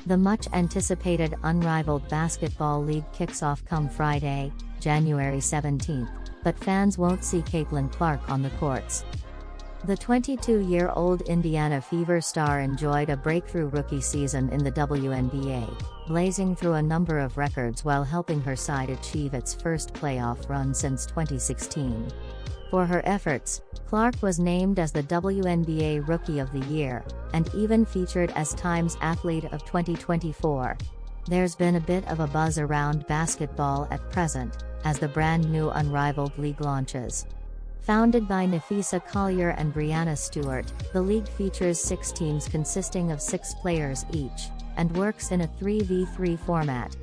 The much-anticipated Unrivaled Basketball League kicks off come Friday, January 17, but fans won't see Caitlyn Clark on the courts. The 22-year-old Indiana Fever star enjoyed a breakthrough rookie season in the WNBA, blazing through a number of records while helping her side achieve its first playoff run since 2016. For her efforts, Clark was named as the WNBA Rookie of the Year, and even featured as Time's Athlete of 2024. There's been a bit of a buzz around basketball at present, as the brand new Unrivaled League launches. Founded by Nafisa Collier and Brianna Stewart, the league features 6 teams consisting of 6 players each, and works in a 3v3 format.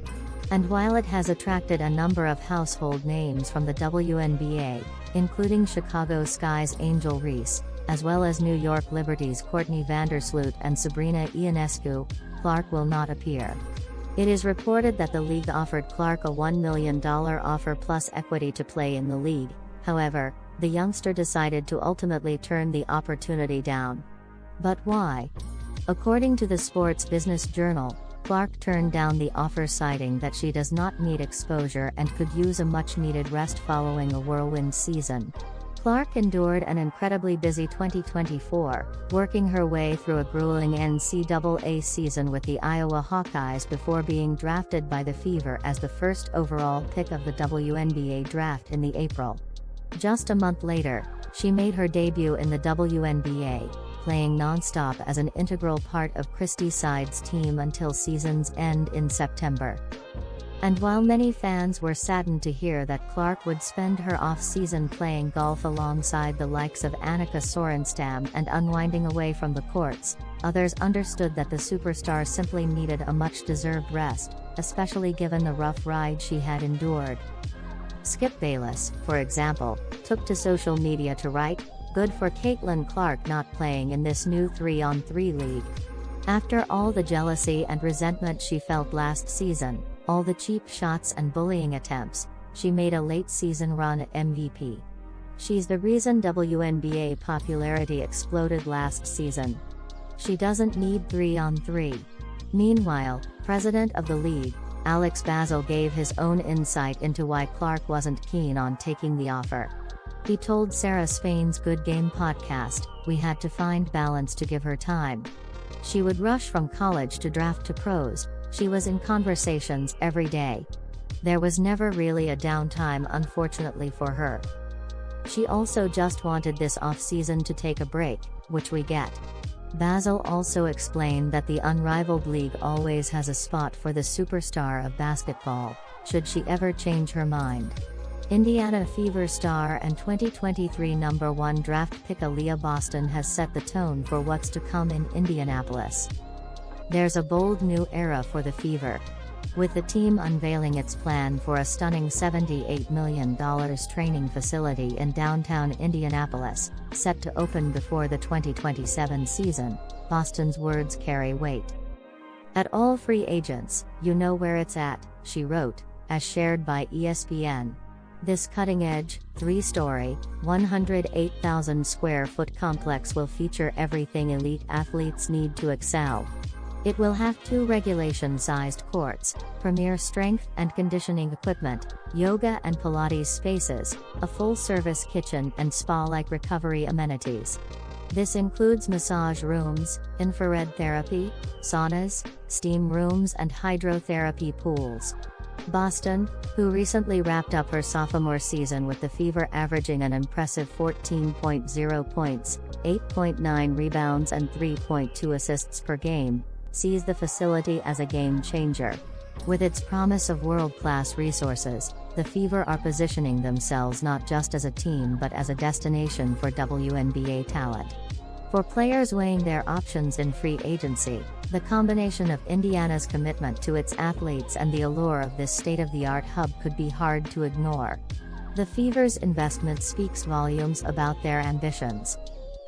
And while it has attracted a number of household names from the WNBA, including Chicago Sky's Angel Reese, as well as New York Liberty's Courtney Vandersloot and Sabrina Ionescu, Clark will not appear. It is reported that the league offered Clark a $1 million offer plus equity to play in the league. However, the youngster decided to ultimately turn the opportunity down. But why? According to the Sports Business Journal, Clark turned down the offer, citing that she does not need exposure and could use a much-needed rest following a whirlwind season. Clark endured an incredibly busy 2024, working her way through a grueling NCAA season with the Iowa Hawkeyes before being drafted by the Fever as the first overall pick of the WNBA draft in the April. Just a month later, she made her debut in the WNBA, playing non-stop as an integral part of Christie Side's team until season's end in September. And while many fans were saddened to hear that Clark would spend her off-season playing golf alongside the likes of Annika Sorenstam and unwinding away from the courts, others understood that the superstar simply needed a much-deserved rest, especially given the rough ride she had endured. Skip Bayless, for example, took to social media to write, "Good for Caitlyn Clark not playing in this new 3-on-3 league. After all the jealousy and resentment she felt last season, all the cheap shots and bullying attempts, she made a late-season run at MVP. She's the reason WNBA popularity exploded last season. She doesn't need 3-on-3. Meanwhile, president of the league, Alex Basil, gave his own insight into why Clark wasn't keen on taking the offer. He told Sarah Spain's Good Game podcast, "We had to find balance to give her time. She would rush from college to draft to pros. She was in conversations every day. There was never really a downtime, unfortunately for her. She also just wanted this off-season to take a break, which we get." Basil also explained that the Unrivaled League always has a spot for the superstar of basketball, should she ever change her mind. Indiana Fever star and 2023 number 1 draft pick Aaliyah Boston has set the tone for what's to come in Indianapolis. There's a bold new era for the Fever, with the team unveiling its plan for a stunning $78 million training facility in downtown Indianapolis, set to open before the 2027 season. Boston's words carry weight. "At all free agents, you know where it's at," she wrote, as shared by ESPN. "This cutting-edge, 3-story, 108,000 square foot complex will feature everything elite athletes need to excel. It will have 2 regulation-sized courts, premier strength and conditioning equipment, yoga and Pilates spaces, a full-service kitchen and spa-like recovery amenities. This includes massage rooms, infrared therapy, saunas, steam rooms and hydrotherapy pools." Boston, who recently wrapped up her sophomore season with the Fever averaging an impressive 14.0 points, 8.9 rebounds and 3.2 assists per game, sees the facility as a game-changer. With its promise of world-class resources, the Fever are positioning themselves not just as a team but as a destination for WNBA talent. For players weighing their options in free agency, the combination of Indiana's commitment to its athletes and the allure of this state-of-the-art hub could be hard to ignore. The Fever's investment speaks volumes about their ambitions.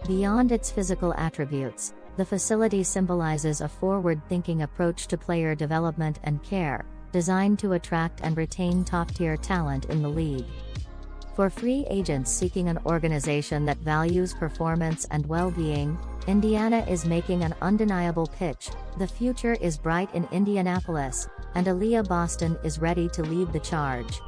Beyond its physical attributes, the facility symbolizes a forward-thinking approach to player development and care, designed to attract and retain top-tier talent in the league. For free agents seeking an organization that values performance and well-being, Indiana is making an undeniable pitch. The future is bright in Indianapolis, and Aaliyah Boston is ready to lead the charge.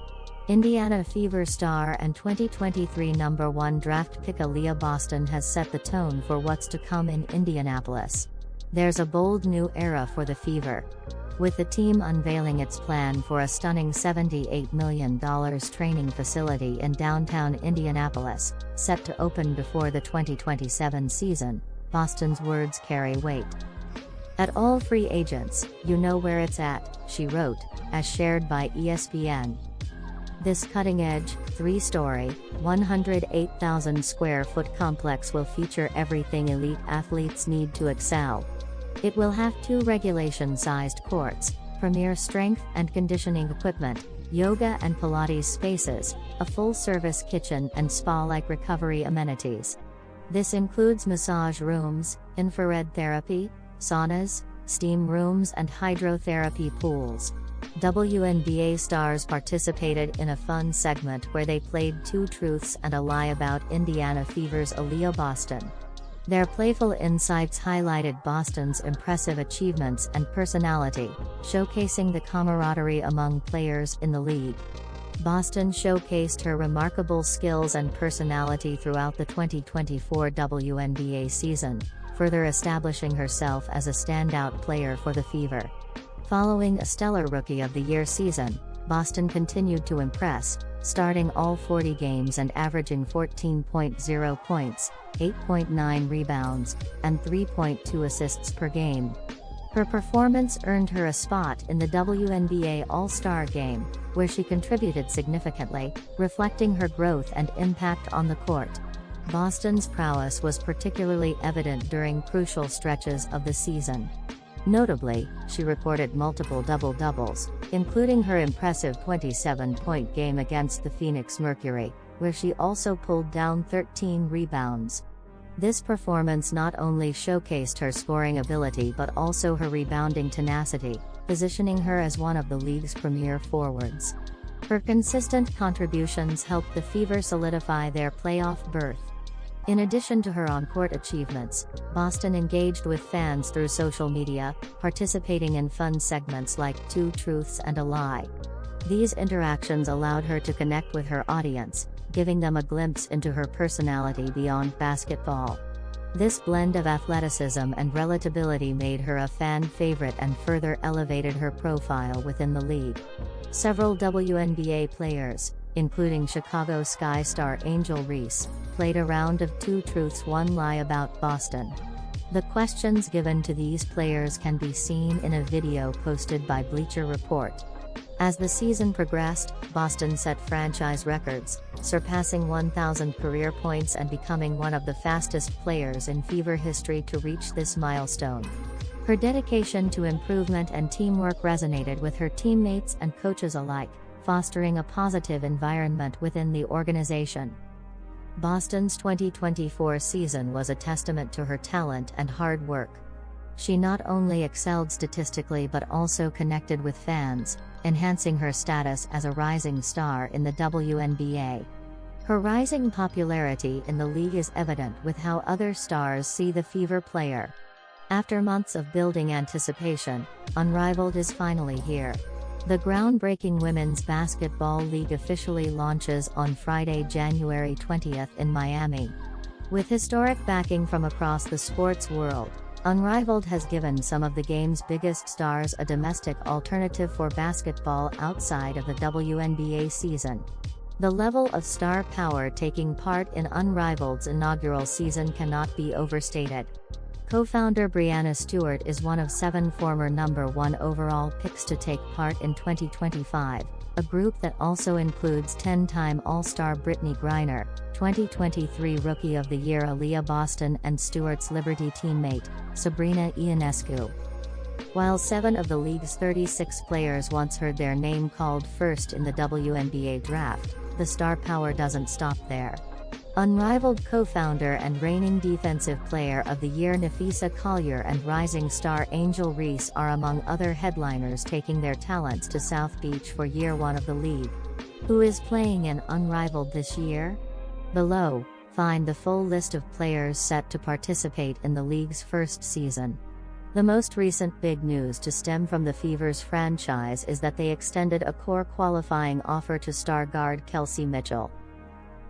Indiana Fever star and 2023 #1 draft pick Aaliyah Boston has set the tone for what's to come in Indianapolis. There's a bold new era for the Fever, with the team unveiling its plan for a stunning $78 million training facility in downtown Indianapolis, set to open before the 2027 season. Boston's words carry weight. "At all free agents, you know where it's at," she wrote, as shared by ESPN. This cutting-edge, 3-story, 108,000 square foot complex will feature everything elite athletes need to excel. It will have 2 regulation-sized courts, premier strength and conditioning equipment, yoga and Pilates spaces, a full-service kitchen and spa-like recovery amenities. This includes massage rooms, infrared therapy, saunas, steam rooms and hydrotherapy pools. WNBA stars participated in a fun segment where they played 2 truths and a lie about Indiana Fever's Aaliyah Boston. Their playful insights highlighted Boston's impressive achievements and personality, showcasing the camaraderie among players in the league. Boston showcased her remarkable skills and personality throughout the 2024 WNBA season, further establishing herself as a standout player for the Fever. Following a stellar Rookie of the Year season, Boston continued to impress, starting all 40 games and averaging 14.0 points, 8.9 rebounds, and 3.2 assists per game. Her performance earned her a spot in the WNBA All-Star Game, where she contributed significantly, reflecting her growth and impact on the court. Boston's prowess was particularly evident during crucial stretches of the season. Notably, she recorded multiple double-doubles, including her impressive 27-point game against the Phoenix Mercury, where she also pulled down 13 rebounds. This performance not only showcased her scoring ability but also her rebounding tenacity, positioning her as one of the league's premier forwards. Her consistent contributions helped the Fever solidify their playoff berth. In addition to her on-court achievements, Boston engaged with fans through social media, participating in fun segments like 2 Truths and a Lie. These interactions allowed her to connect with her audience, giving them a glimpse into her personality beyond basketball. This blend of athleticism and relatability made her a fan favorite and further elevated her profile within the league. Several WNBA players, including Chicago Sky star Angel Reese, played a round of 2 Truths 1 Lie about Boston. The questions given to these players can be seen in a video posted by Bleacher Report. As the season progressed, Boston set franchise records, surpassing 1,000 career points and becoming one of the fastest players in Fever history to reach this milestone. Her dedication to improvement and teamwork resonated with her teammates and coaches alike, fostering a positive environment within the organization. Boston's 2024 season was a testament to her talent and hard work. She not only excelled statistically but also connected with fans, enhancing her status as a rising star in the WNBA. Her rising popularity in the league is evident with how other stars see the Fever player. After months of building anticipation, Unrivaled is finally here. The groundbreaking Women's Basketball League officially launches on Friday, January 20th in Miami. With historic backing from across the sports world, Unrivaled has given some of the game's biggest stars a domestic alternative for basketball outside of the WNBA season. The level of star power taking part in Unrivaled's inaugural season cannot be overstated. Co-founder Breanna Stewart is one of 7 former #1 overall picks to take part in 2025, a group that also includes 10-time All-Star Brittany Griner, 2023 Rookie of the Year Aaliyah Boston and Stewart's Liberty teammate, Sabrina Ionescu. While 7 of the league's 36 players once heard their name called first in the WNBA draft, the star power doesn't stop there. Unrivaled co-founder and reigning Defensive Player of the Year Nafisa Collier and rising star Angel Reese are among other headliners taking their talents to South Beach for year 1 of the league. Who is playing in Unrivaled this year? Below, find the full list of players set to participate in the league's first season. The most recent big news to stem from the Fever's franchise is that they extended a core qualifying offer to star guard Kelsey Mitchell.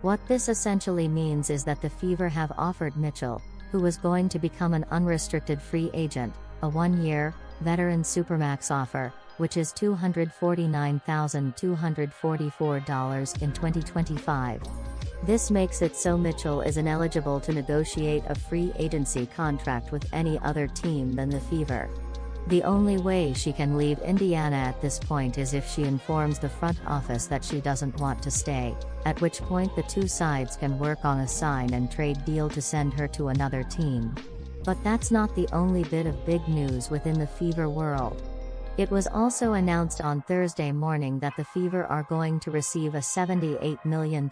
What this essentially means is that the Fever have offered Mitchell, who was going to become an unrestricted free agent, a one-year, veteran supermax offer, which is $249,244 in 2025. This makes it so Mitchell is ineligible to negotiate a free agency contract with any other team than the Fever. The only way she can leave Indiana at this point is if she informs the front office that she doesn't want to stay, at which point the two sides can work on a sign and trade deal to send her to another team. But that's not the only bit of big news within the Fever world. It was also announced on Thursday morning that the Fever are going to receive a $78 million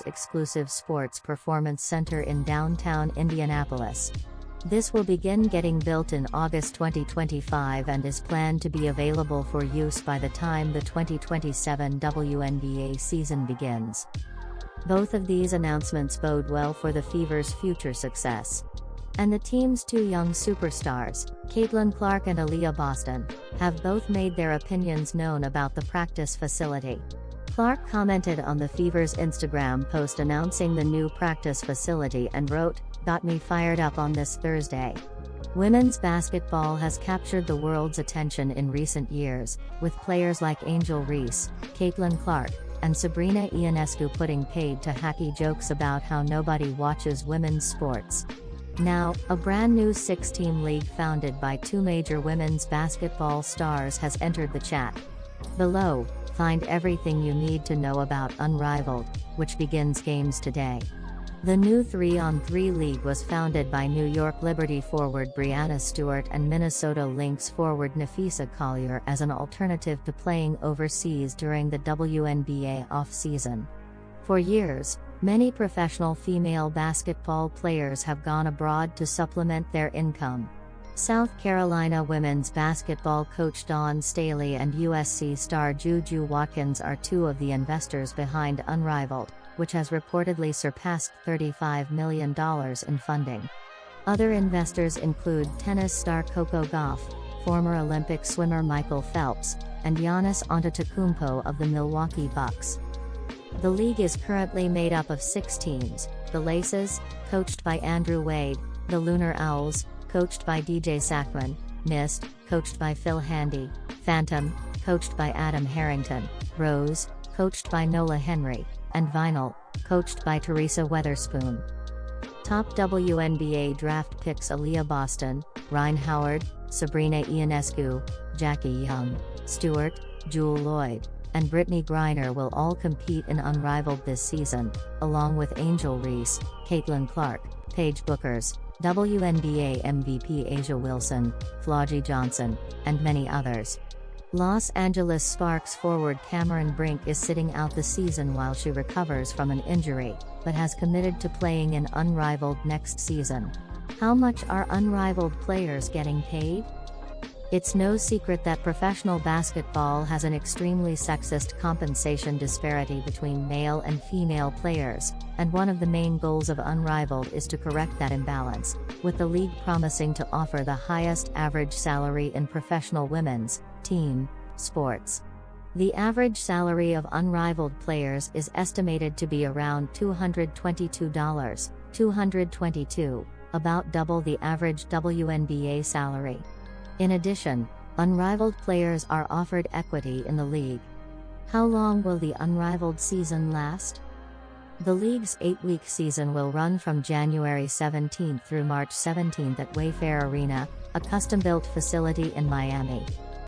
exclusive sports performance center in downtown Indianapolis. This will begin getting built in August 2025 and is planned to be available for use by the time the 2027 wnba season begins. Both of these announcements bode well for the Fever's future success. And the team's two young superstars, Caitlyn Clark and Aaliyah Boston, have both made their opinions known about the practice facility. Clark commented on the Fever's Instagram post announcing the new practice facility and wrote, "Got me fired up on this Thursday." Women's basketball has captured the world's attention in recent years, with players like Angel Reese, Caitlyn Clark, and Sabrina Ionescu putting paid to hacky jokes about how nobody watches women's sports. Now, a brand new 6-team league founded by two major women's basketball stars has entered the chat. Below, find everything you need to know about Unrivaled, which begins games today. The new 3-on-3 league was founded by New York Liberty forward Breanna Stewart and Minnesota Lynx forward Nafisa Collier as an alternative to playing overseas during the WNBA off-season. For years, many professional female basketball players have gone abroad to supplement their income. South Carolina women's basketball coach Dawn Staley and USC star Juju Watkins are two of the investors behind Unrivaled, which has reportedly surpassed $35 million in funding. Other investors include tennis star Coco Gauff, former Olympic swimmer Michael Phelps, and Giannis Antetokounmpo of the Milwaukee Bucks. The league is currently made up of 6 teams: the Laces, coached by Andrew Wade; the Lunar Owls, coached by DJ Sackman; Mist, coached by Phil Handy; Phantom, coached by Adam Harrington; Rose, coached by Nola Henry; and Vinyl, coached by Teresa Weatherspoon. Top WNBA draft picks Aaliyah Boston, Rhyne Howard, Sabrina Ionescu, Jackie Young, Stewart, Jewel Lloyd, and Brittany Griner will all compete in Unrivaled this season, along with Angel Reese, Caitlyn Clark, Paige Buchers, WNBA MVP Asia Wilson, Flaugy Johnson, and many others. Los Angeles Sparks forward Cameron Brink is sitting out the season while she recovers from an injury, but has committed to playing in Unrivaled next season. How much are Unrivaled players getting paid? It's no secret that professional basketball has an extremely sexist compensation disparity between male and female players, and one of the main goals of Unrivaled is to correct that imbalance, with the league promising to offer the highest average salary in professional women's team sports. The average salary of Unrivaled players is estimated to be around $222, about double the average WNBA salary. In addition, Unrivaled players are offered equity in the league. How long will the Unrivaled season last? The league's 8-week season will run from January 17 through March 17 at Wayfair Arena, a custom-built facility in Miami.